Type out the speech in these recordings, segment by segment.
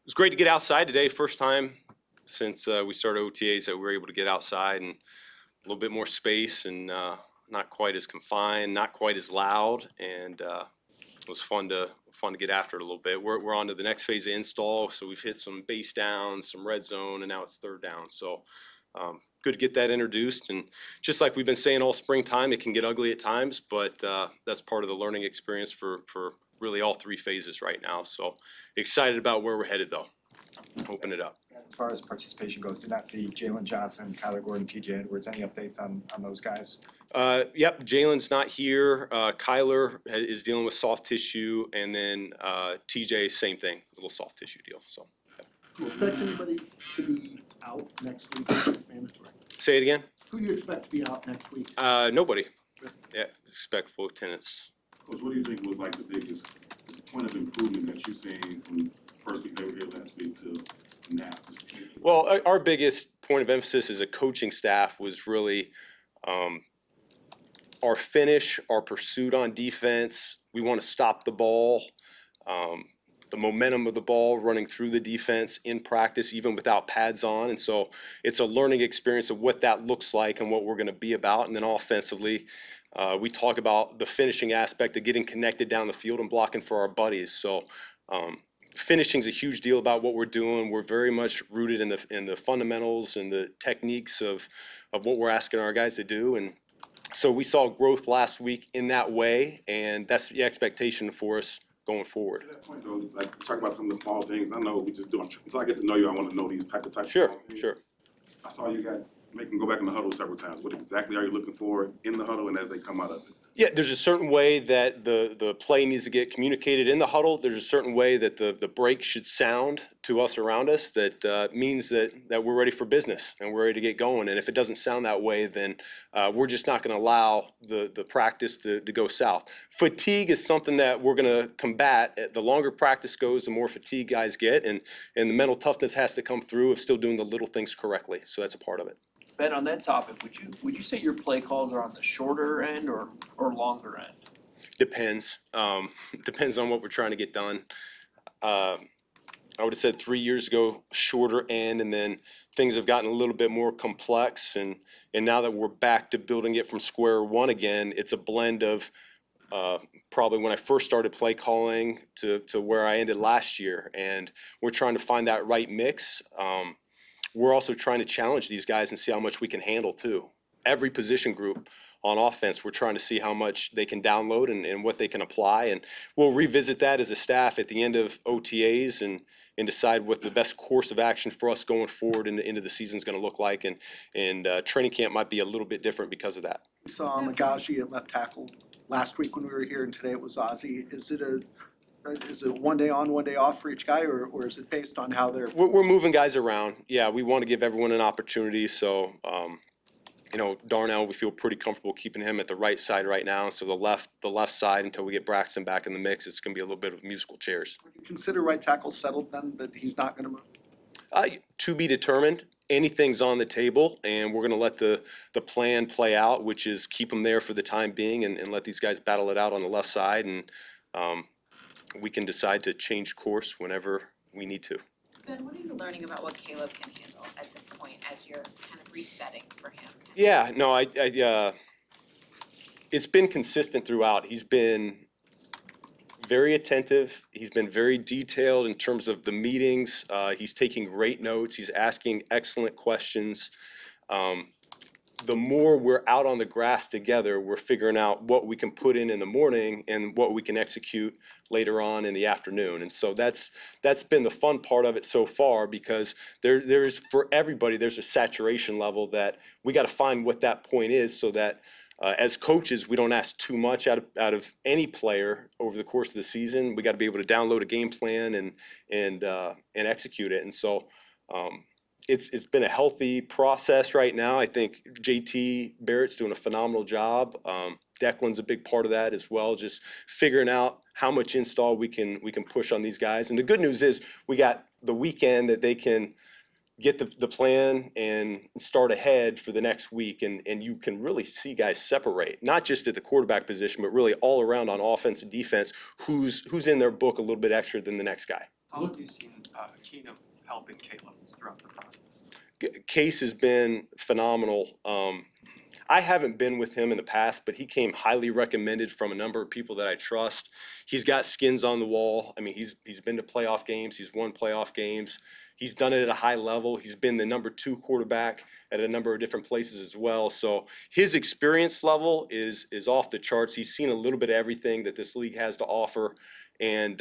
was great to get outside today. First time since we started OTAs that we were able to get outside and a little bit more space and not quite as confined, not quite as loud, and it was fun to get after it a little bit. We're on to the next phase of install, so we've hit some base downs, some red zone, and now it's third down. So good to get that introduced. And just like we've been saying all springtime, it can get ugly at times, but that's part of the learning experience for really all three phases right now. So excited about where we're headed, though. Open it up. As far as participation goes, did not see Jalen Johnson, Kyler Gordon, TJ Edwards. Any updates on those guys? Yep, Jalen's not here. Kyler is dealing with soft tissue, and then TJ, same thing, a little soft tissue deal. So. Do you expect anybody to be out next week? It's mandatory. Say it again. Who do you expect to be out next week? Nobody. Yeah, expect full attendance. Coach, what do you think was like the biggest point of improvement that you've seen from the first week they were here last week to now? Well, our biggest point of emphasis as a coaching staff was really our finish, our pursuit on defense. We want to stop the ball, the momentum of the ball running through the defense in practice, even without pads on. And so it's a learning experience of what that looks like and what we're going to be about. And then offensively, we talk about the finishing aspect of getting connected down the field and blocking for our buddies. So finishing is a huge deal about what we're doing. We're very much rooted in the fundamentals and the techniques of what we're asking our guys to do. And so we saw growth last week in that way, and that's the expectation for us going forward. At that point, though, like talk about some of the small things. I know we just do. Until I get to know you, I want to know these type of Sure, things. sure. I saw you guys make them go back in the huddle several times. What exactly are you looking for in the huddle and as they come out of it? Yeah, there's a certain way that the play needs to get communicated in the huddle. There's a certain way that the break should sound to us around us that means that we're ready for business and we're ready to get going. And if it doesn't sound that way, then we're just not going to allow the practice to go south. Fatigue is something that we're going to combat. The longer practice goes, the more fatigue guys get, and the mental toughness has to come through of still doing the little things correctly. So that's a part of it. Ben, on that topic, would you say your play calls are on the shorter end or longer end? Depends. Depends on what we're trying to get done. I would have said 3 years ago, shorter end, and then things have gotten a little bit more complex. And now that we're back to building it from square one again, it's a blend of probably when I first started play calling to where I ended last year. And we're trying to find that right mix. We're also trying to challenge these guys and see how much we can handle too. Every position group on offense, we're trying to see how much they can download and what they can apply. And we'll revisit that as a staff at the end of OTAs and decide what the best course of action for us going forward into the season is going to look like. And training camp might be a little bit different because of that. We saw Magaji at left tackle last week when we were here, and today it was Ozzie. Is it 1 day on, 1 day off for each guy, or is it based on how they're? We're moving guys around. Yeah, we want to give everyone an opportunity. So, Darnell, we feel pretty comfortable keeping him at the right side right now. So the left side until we get Braxton back in the mix, it's going to be a little bit of musical chairs. Would you consider right tackle settled then, that he's not going to move? To be determined. Anything's on the table, and we're going to let the plan play out, which is keep them there for the time being and let these guys battle it out on the left side. And we can decide to change course whenever we need to. Ben, what are you learning about what Caleb can handle at this point as you're kind of resetting for him? Yeah, no, it's been consistent throughout. He's been very attentive. He's been very detailed in terms of the meetings. He's taking great notes. He's asking excellent questions. The more we're out on the grass together, we're figuring out what we can put in the morning and what we can execute later on in the afternoon. And so that's been the fun part of it so far, because there's for everybody, there's a saturation level that we got to find what that point is, so that as coaches, we don't ask too much out of any player over the course of the season. We got to be able to download a game plan and execute it. And so it's been a healthy process right now. I think JT Barrett's doing a phenomenal job. Declan's a big part of that as well, just figuring out how much install we can push on these guys. And the good news is we got the weekend that they can get the plan and start ahead for the next week, and you can really see guys separate, not just at the quarterback position, but really all around on offense and defense, who's in their book a little bit extra than the next guy. How have you seen Keenum helping Caleb throughout the process? Case has been phenomenal. I haven't been with him in the past, but he came highly recommended from a number of people that I trust. He's got skins on the wall. I mean, he's been to playoff games. He's won playoff games. He's done it at a high level. He's been the number 2 quarterback at a number of different places as well. So his experience level is off the charts. He's seen a little bit of everything that this league has to offer, and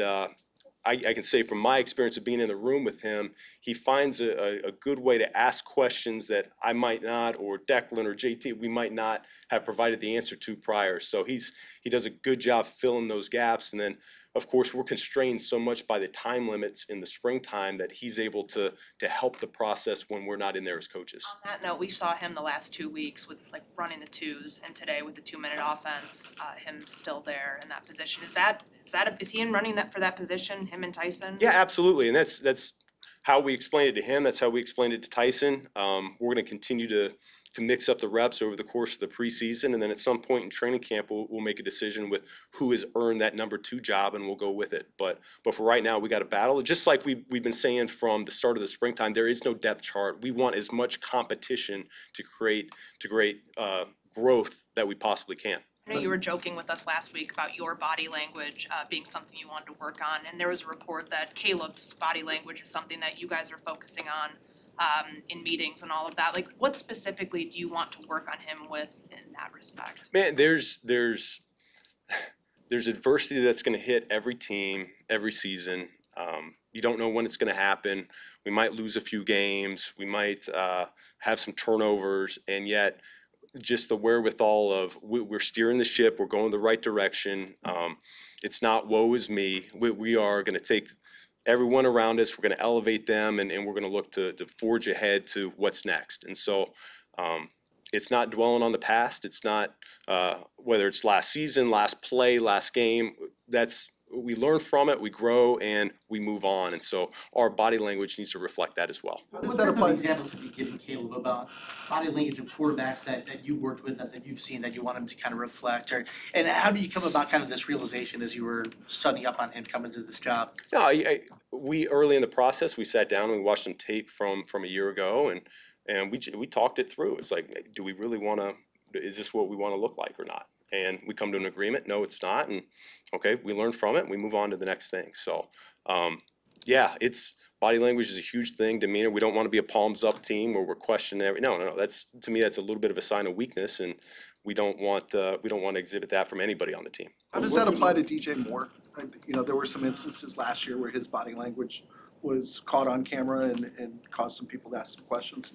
I can say from my experience of being in the room with him, he finds a good way to ask questions that I might not, or Declan or JT, we might not have provided the answer to prior. So he does a good job filling those gaps. And then, of course, we're constrained so much by the time limits in the springtime that he's able to help the process when we're not in there as coaches. On that note, we saw him the last 2 weeks with like running the twos, and today with the 2-minute offense, him still there in that position. Is he in running that for that position, him and Tyson? Yeah, absolutely. And that's how we explained it to him. That's how we explained it to Tyson. We're going to continue to mix up the reps over the course of the preseason, and then at some point in training camp, we'll make a decision with who has earned that number 2 job, and we'll go with it. But for right now, we got to battle. Just like we've been saying from the start of the springtime, there is no depth chart. We want as much competition to create growth that we possibly can. I know you were joking with us last week about your body language being something you wanted to work on, and there was a report that Caleb's body language is something that you guys are focusing on in meetings and all of that. Like, what specifically do you want to work on him with in that respect? Man, there's adversity that's going to hit every team, every season. You don't know when it's going to happen. We might lose a few games. We might have some turnovers, and yet just the wherewithal of we're steering the ship, we're going the right direction. It's not woe is me. We are going to take everyone around us, we're going to elevate them, and we're going to look to forge ahead to what's next. And so it's not dwelling on the past. It's not whether it's last season, last play, last game. We learn from it, we grow, and we move on. And so our body language needs to reflect that as well. Does that apply? Examples have you given Caleb about body language of quarterbacks that you worked with, that you've seen, that you want him to kind of reflect, and how do you come about kind of this realization as you were studying up on him coming to this job? No, we early in the process, we sat down and we watched some tape from a year ago, and we talked it through. It's like, do we really want to? Is this what we want to look like or not? And we come to an agreement. No, it's not. And okay, we learn from it. And we move on to the next thing. So, it's body language is a huge thing. Demeanor. We don't want to be a palms up team where we're questioning every. No. That's, to me, that's a little bit of a sign of weakness, and we don't want to exhibit that from anybody on the team. How does that apply to DJ Moore? There were some instances last year where his body language was caught on camera and caused some people to ask some questions.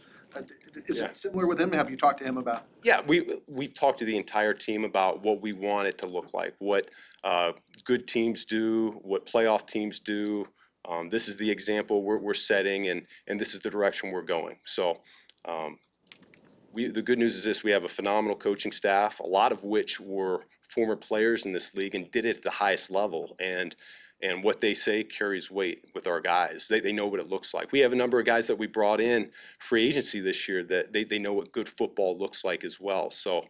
Is it similar with him? Have you talked to him about? Yeah, we've talked to the entire team about what we want it to look like, what good teams do, what playoff teams do. This is the example we're setting, and this is the direction we're going. So the good news is this: we have a phenomenal coaching staff, a lot of which were former players in this league and did it at the highest level. And what they say carries weight with our guys. They know what it looks like. We have a number of guys that we brought in free agency this year that they know what good football looks like as well. So,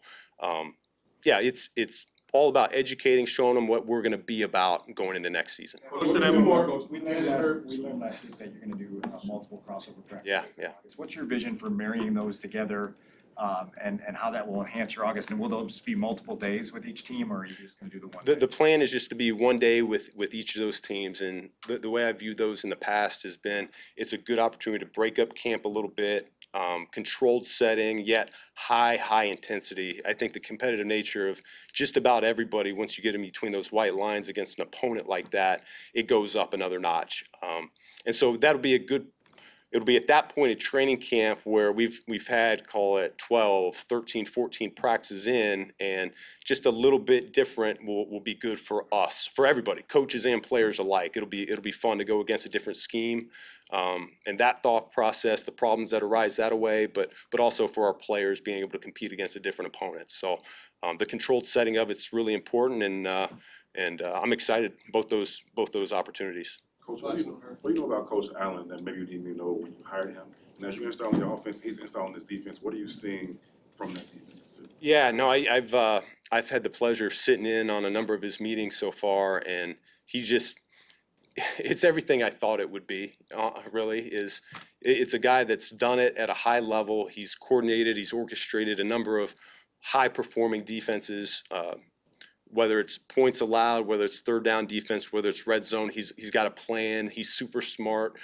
it's all about educating, showing them what we're going to be about going into next season. We learned last week that you're going to do multiple crossover practices. Yeah. What's your vision for marrying those together, and how that will enhance your August? And will those be multiple days with each team, or are you just going to do the one day? The plan is just to be one day with each of those teams, and the way I viewed those in the past has been it's a good opportunity to break up camp a little bit, controlled setting, yet high intensity. I think the competitive nature of just about everybody, once you get in between those white lines against an opponent like that, it goes up another notch. And so that'll be it'll be at that point at training camp where we've had, call it 12, 13, 14 practices in, and just a little bit different will be good for us, for everybody, coaches and players alike. It'll be fun to go against a different scheme, and that thought process, the problems that arise that way, but also for our players being able to compete against a different opponent. So the controlled setting of it's really important, and I'm excited both those opportunities. Coach, what do you know about Coach Allen that maybe you didn't even know when you hired him? And as you install your offense, he's installing this defense. What are you seeing from that defense? Yeah, no, I've had the pleasure of sitting in on a number of his meetings so far, and it's everything I thought it would be, really, it's a guy that's done it at a high level. He's coordinated, he's orchestrated a number of high-performing defenses, whether it's points allowed, whether it's third down defense, whether it's red zone, he's got a plan, he's super smart.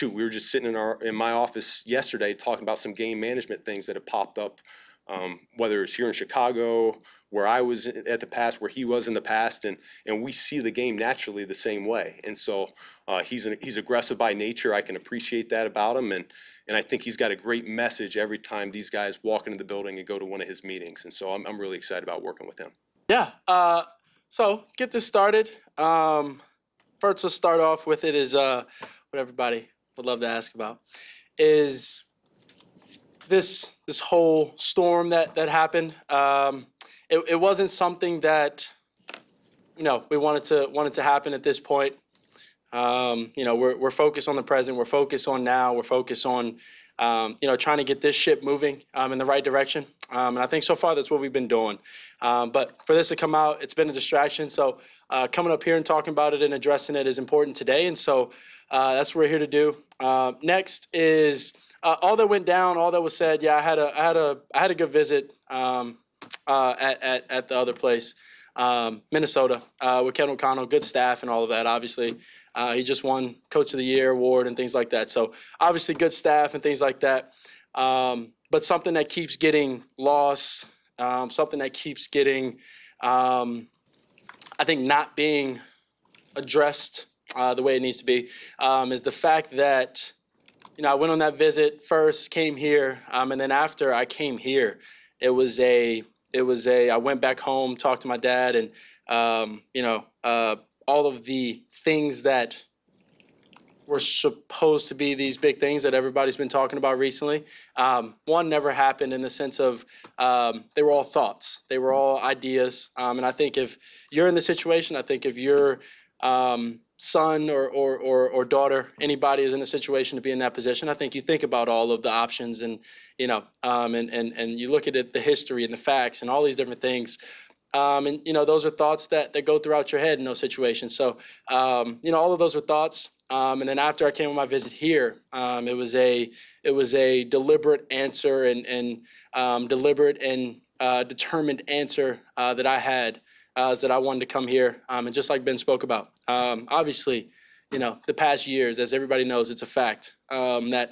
We were just sitting in my office yesterday talking about some game management things that have popped up, whether it's here in Chicago, where I was at the past, where he was in the past, and we see the game naturally the same way. And so he's aggressive by nature. I can appreciate that about him, and I think he's got a great message every time these guys walk into the building and go to one of his meetings. And so I'm really excited about working with him. Yeah. So let's get this started. First, let's start off with it is what everybody would love to ask about is this whole storm that happened. It wasn't something that we wanted to happen at this point. We're focused on the present. We're focused on now. We're focused on trying to get this ship moving in the right direction. And I think so far that's what we've been doing. But for this to come out, it's been a distraction. So coming up here and talking about it and addressing it is important today. And so that's what we're here to do. Next is all that went down, all that was said. Yeah, I had a good visit at the other place, Minnesota, with Ken O'Connell, good staff and all of that. Obviously, he just won Coach of the Year award and things like that. So obviously good staff and things like that. But something that keeps getting lost, something that keeps getting, I think, not being addressed the way it needs to be, is the fact that, I went on that visit first, came here, and then after I came here, I went back home, talked to my dad, and, all of the things that were supposed to be these big things that everybody's been talking about recently. One never happened in the sense of they were all thoughts. They were all ideas. And I think if you're in the situation, I think if your son or daughter, anybody is in a situation to be in that position, I think you think about all of the options and, and you look at it, the history and the facts and all these different things. And those are thoughts that go throughout your head in those situations. So, all of those were thoughts. And then after I came on my visit here, it was a deliberate answer and deliberate and determined answer that I had, is that I wanted to come here. And just like Ben spoke about, obviously, the past years, as everybody knows, it's a fact that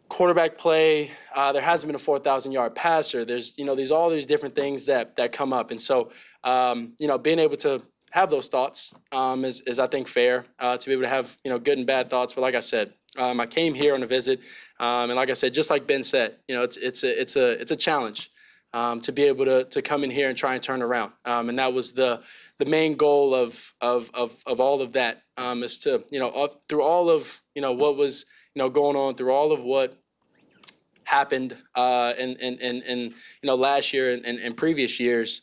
quarterback play, there hasn't been a 4,000-yard passer. There's, all these different things that come up. And so, being able to have those thoughts is I think fair to be able to have good and bad thoughts. But like I said, I came here on a visit, and like I said, just like Ben said, it's a challenge to be able to come in here and try and turn around. And that was the main goal of all of that, is to through all of what was going on, through all of what happened in last year and previous years,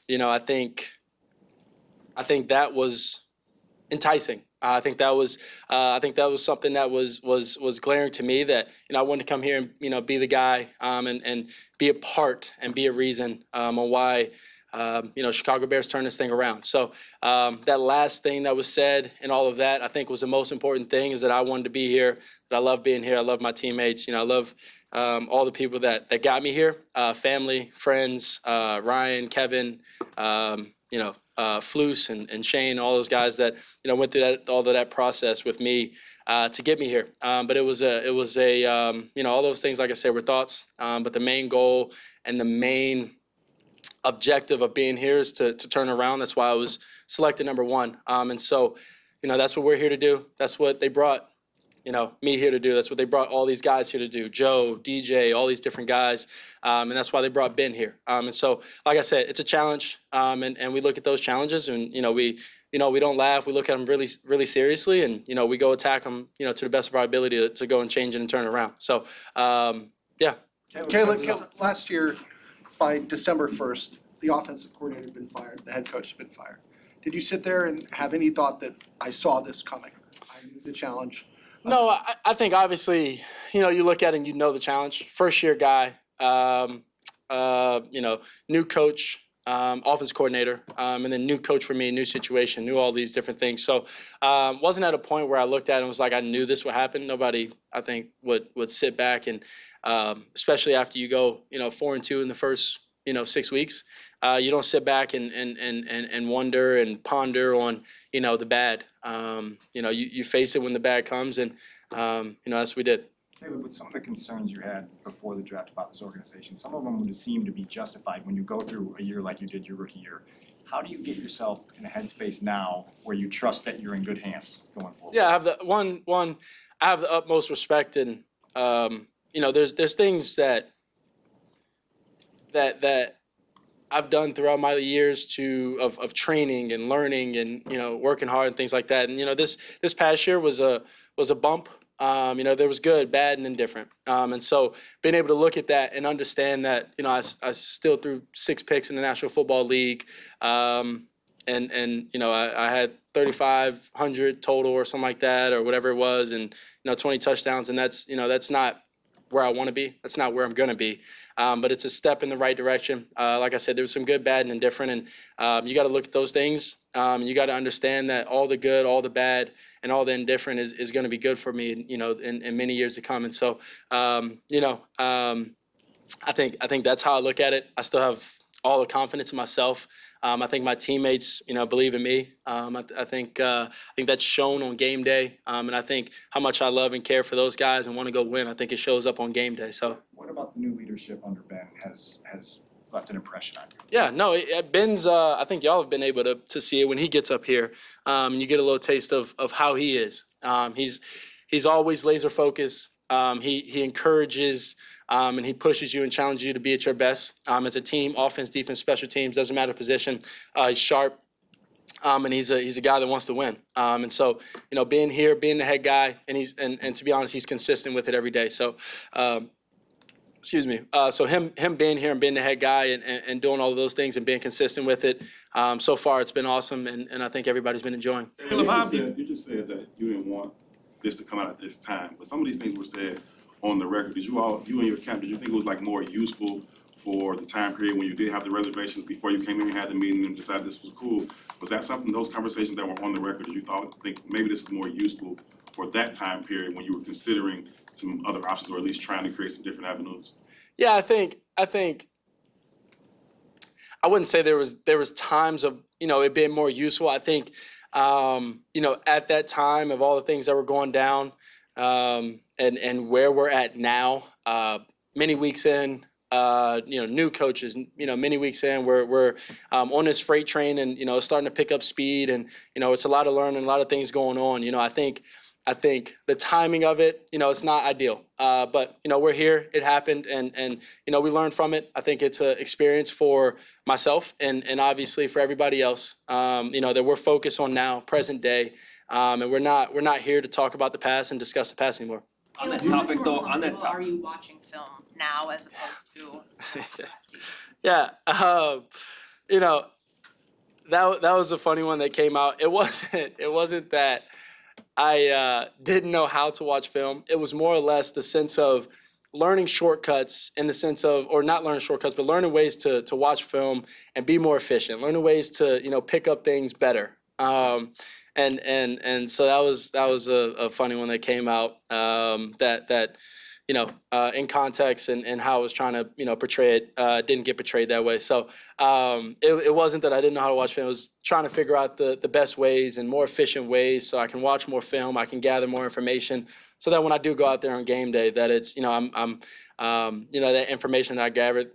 I think that was enticing. I think that was something that was glaring to me, that I wanted to come here and be the guy and be a part and be a reason on why Chicago Bears turn this thing around. So that last thing that was said and all of that, I think, was the most important thing, is that I wanted to be here, that I love being here, I love my teammates, I love all the people that got me here, family, friends, Ryan, Kevin, Floos and Shane, all those guys that went through all of that process with me to get me here. But it was all those things, like I said, were thoughts. But the main goal and the main objective of being here is to turn around. That's why I was selected number one. And so, that's what we're here to do. That's what they brought me here to do. That's what they brought all these guys here to do. Joe, DJ, all these different guys. And that's why they brought Ben here. And so, like I said, it's a challenge. And we look at those challenges and, we don't laugh. We look at them really, really seriously. And, we go attack them, to the best of our ability to go and change it and turn it around. So, yeah. Caleb, last year, by December 1st, the offensive coordinator had been fired, the head coach had been fired. Did you sit there and have any thought that I saw this coming? I knew the challenge. No, I think obviously, you look at it and the challenge. First year guy, new coach, offense coordinator, and then new coach for me, new situation, knew all these different things. So wasn't at a point where I looked at it and was like, I knew this would happen. Nobody, I think, would sit back and especially after you go, 4-2 in the first, 6 weeks, you don't sit back and wonder and ponder on, the bad. You face it when the bad comes, and that's what we did. Caleb, with some of the concerns you had before the draft about this organization, some of them would seem to be justified when you go through a year like you did your rookie year. How do you get yourself in a headspace now where you trust that you're in good hands going forward? Yeah, I have I have the utmost respect, and there's things that I've done throughout my years of training and learning and working hard and things like that. And this past year was a bump. There was good, bad, and indifferent. And so being able to look at that and understand that, I still threw 6 picks in the National Football League. I had 3,500 total or something like that or whatever it was, and 20 touchdowns. And that's not where I want to be. That's not where I'm going to be. But it's a step in the right direction. Like I said, there was some good, bad, and indifferent. And you got to look at those things. You got to understand that all the good, all the bad, and all the indifferent is going to be good for me, in many years to come. And so, I think that's how I look at it. I still have all the confidence in myself. I think my teammates, believe in me. I think that's shown on game day. And I think how much I love and care for those guys and want to go win, I think it shows up on game day. So. What about the new leadership under Ben has left an impression on you? Yeah, no, Ben's, I think y'all have been able to see it when he gets up here. You get a little taste of how he is. He's always laser focused. He encourages and he pushes you and challenges you to be at your best. As a team, offense, defense, special teams, doesn't matter position. He's sharp. And he's a guy that wants to win. And so, being here, being the head guy, and to be honest, he's consistent with it every day. So, so him being here and being the head guy and doing all of those things and being consistent with it, so far it's been awesome, and I think everybody's been enjoying. You just said that you didn't want this to come out at this time, but some of these things were said on the record. You and your camp, did you think it was more useful for the time period when you did have the reservations before you came in and had the meeting and decided this was cool? Was that something, those conversations that were on the record, did you think maybe this is more useful for that time period when you were considering some other options or at least trying to create some different avenues? Yeah, I think I wouldn't say there was times of it being more useful. I think at that time of all the things that were going down and where we're at now, many weeks in, new coaches, many weeks in, we're on this freight train and starting to pick up speed, and it's a lot of learning, a lot of things going on. I think the timing of it, it's not ideal, but we're here. It happened, and we learned from it. I think it's an experience for myself and obviously for everybody else. That we're focused on now, present day, and we're not here to talk about the past and discuss the past anymore. On that topic, though, on that topic. Are you watching film now as opposed to last season? Yeah, that was a funny one that came out. It wasn't that I didn't know how to watch film. It was more or less the sense of learning shortcuts in the sense of, or not learning shortcuts, but learning ways to watch film and be more efficient, learning ways to, pick up things better. And so that was a funny one that came out, that in context and how I was trying to, portray it, didn't get portrayed that way. So it wasn't that I didn't know how to watch film. It was trying to figure out the best ways and more efficient ways so I can watch more film, I can gather more information, so that when I do go out there on game day, that it's, I'm that information that I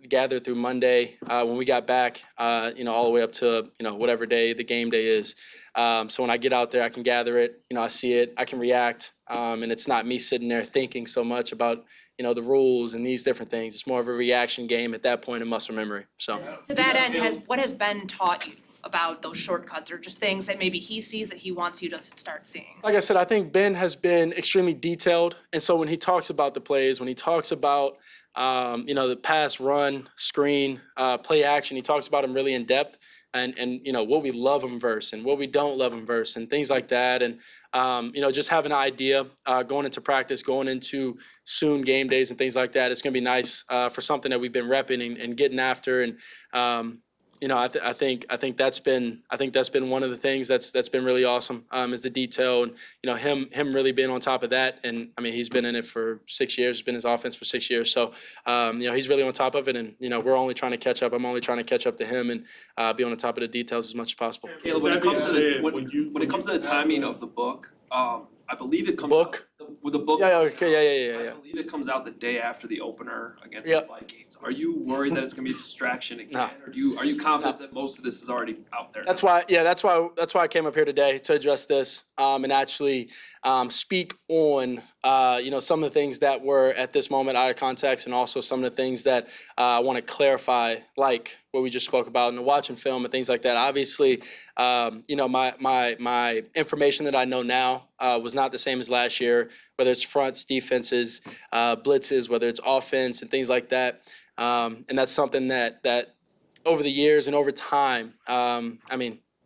gathered through Monday when we got back, all the way up to, whatever day the game day is. So when I get out there, I can gather it, I see it, I can react, and it's not me sitting there thinking so much about, the rules and these different things. It's more of a reaction game at that point in muscle memory. So To that end, what has Ben taught you about those shortcuts, or just things that maybe he sees that he wants you to start seeing? like I said, I think Ben has been extremely detailed, and so when he talks about the plays, when he talks about the pass, run, screen, play action, he talks about them really in depth. And what we love them versus and what we don't love them versus and things like that. And, just have an idea going into practice, going into soon game days and things like that. It's going to be nice for something that we've been repping and getting after and, I think that's been one of the things that's been really awesome, is the detail and, him really being on top of that. And I mean, he's been in it for 6 years, it's been his offense for 6 years. So, he's really on top of it, and, we're only trying to catch up. I'm only trying to catch up to him and be on the top of the details as much as possible. Caleb, when it That comes to being the, said, when it comes to the timing of the book, I believe it comes Book? out, with the book. Yeah, okay, yeah. I believe it comes out the day after the opener against Yep. the Vikings. Are you worried that it's gonna be a distraction again? No. Or are you confident that most of this is already out there? That's why I came up here today to address this, and actually speak on some of the things that were at this moment out of context, and also some of the things that I want to clarify, like what we just spoke about in the watching film and things like that. Obviously, my information that I know now was not the same as last year, whether it's fronts, defenses, blitzes, whether it's offense and things like that. And that's something that over the years and over time,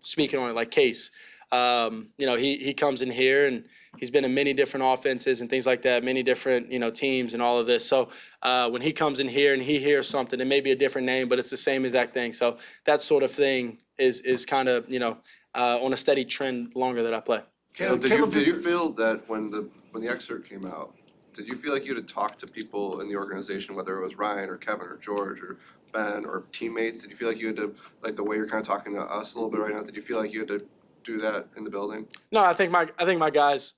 speaking on it like Case, he comes in here and he's been in many different offenses and things like that, many different, teams and all of this. So when he comes in here and he hears something, it may be a different name, but it's the same exact thing. So that sort of thing is kind of, on a steady trend longer that I play. Caleb, Did you feel that when the excerpt came out, did you feel like you had to talk to people in the organization, whether it was Ryan or Kevin or George or Ben or teammates? Did you feel like you had to, like the way you're kind of talking to us a little bit right now, did you feel like you had to do that in the building? No, I think my guys,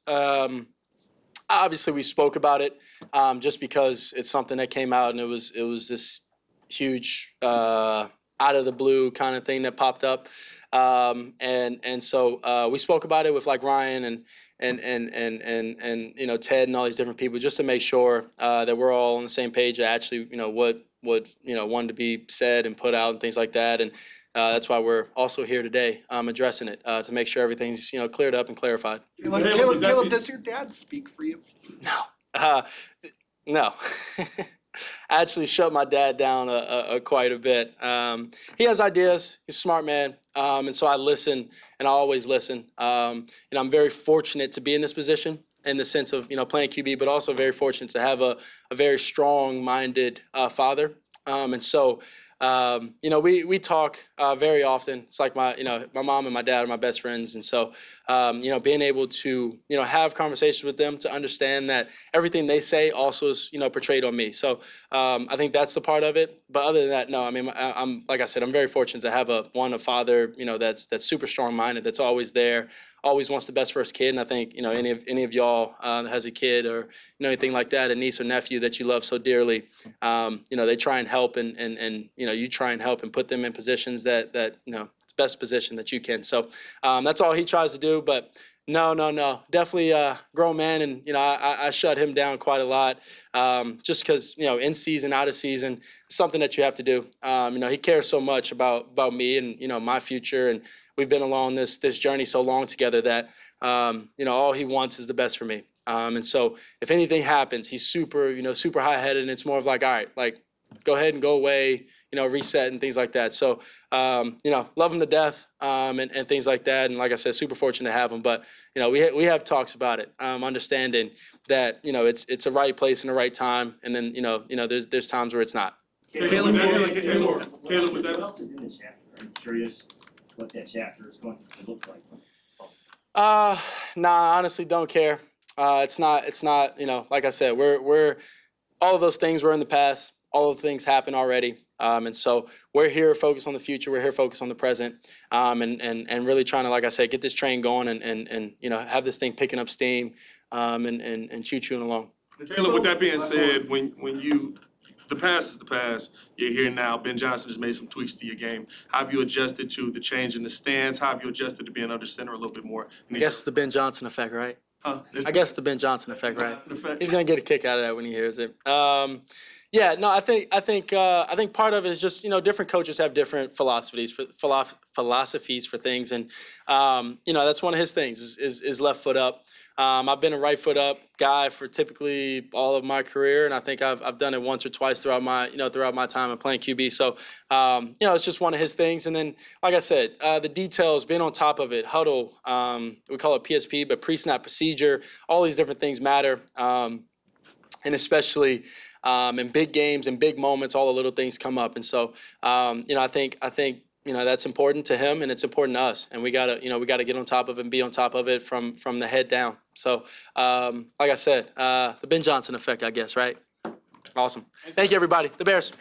obviously we spoke about it, just because it's something that came out and it was this huge, out of the blue kind of thing that popped up. And so we spoke about it with like Ryan and Ted and all these different people, just to make sure that we're all on the same page, actually, what wanted to be said and put out and things like that. And that's why we're also here today, addressing it, to make sure everything's callered up and clarified. Caleb, does your dad speak for you? No. I actually shut my dad down quite a bit. He has ideas. He's a smart man, and so I listen, and I always listen. I'm very fortunate to be in this position in the sense of playing QB, but also very fortunate to have a very strong-minded father. And so we talk very often. It's like my mom and my dad are my best friends, and so being able to have conversations with them to understand that everything they say also is portrayed on me. So I think that's the part of it. But other than that, no. I mean, I'm like I said, I'm very fortunate to have a father that's super strong-minded, that's always there, always wants the best for his kid. And I think any of y'all that has a kid or anything like that, a niece or nephew that you love so dearly, they try and help and you try and help and put them in positions that it's the best position that you can. So that's all he tries to do. But no, definitely a grown man, and I shut him down quite a lot, just because in season, out of season, it's something that you have to do. He cares so much about me and my future, and we've been along this journey so long together that all he wants is the best for me. And so if anything happens, he's super high-headed, and it's more of like, all right, like go ahead and go away, reset and things like that. So love him to death, and things like that. And like I said, super fortunate to have him. But we have talks about it, understanding that it's a right place and the right time, and then there's times where it's not. Caleb, with What that, else is in the chapter? I'm curious what that chapter is going to look like. Nah, I honestly don't care. It's not, like I said, we're all of those things were in the past. All of the things happen already. And so we're here focused on the future. We're here focused on the present, and really trying to, like I said, get this train going and have this thing picking up steam, and choo-chooing along. Caleb, with that being said, the past is the past. You're here now. Ben Johnson just made some tweaks to your game. How have you adjusted to the change in the stance? How have you adjusted to being under center a little bit more? I guess the Ben Johnson effect, right? I guess the Ben Johnson effect, right? He's gonna get a kick out of that when he hears it. I think part of it is just different coaches have different philosophies for things, and that's one of his things is left foot up. I've been a right foot up guy for typically all of my career, and I think I've done it once or twice throughout my time of playing QB. So it's just one of his things. And then, like I said, the details, being on top of it, huddle, we call it PSP, but pre-snap procedure, all these different things matter, and especially in big games and big moments, all the little things come up. And so I think you know, that's important to him and it's important to us. And we gotta get on top of it and be on top of it from the head down. So, like I said, the Ben Johnson effect, I guess, right? Awesome. Thank you, everybody. The Bears.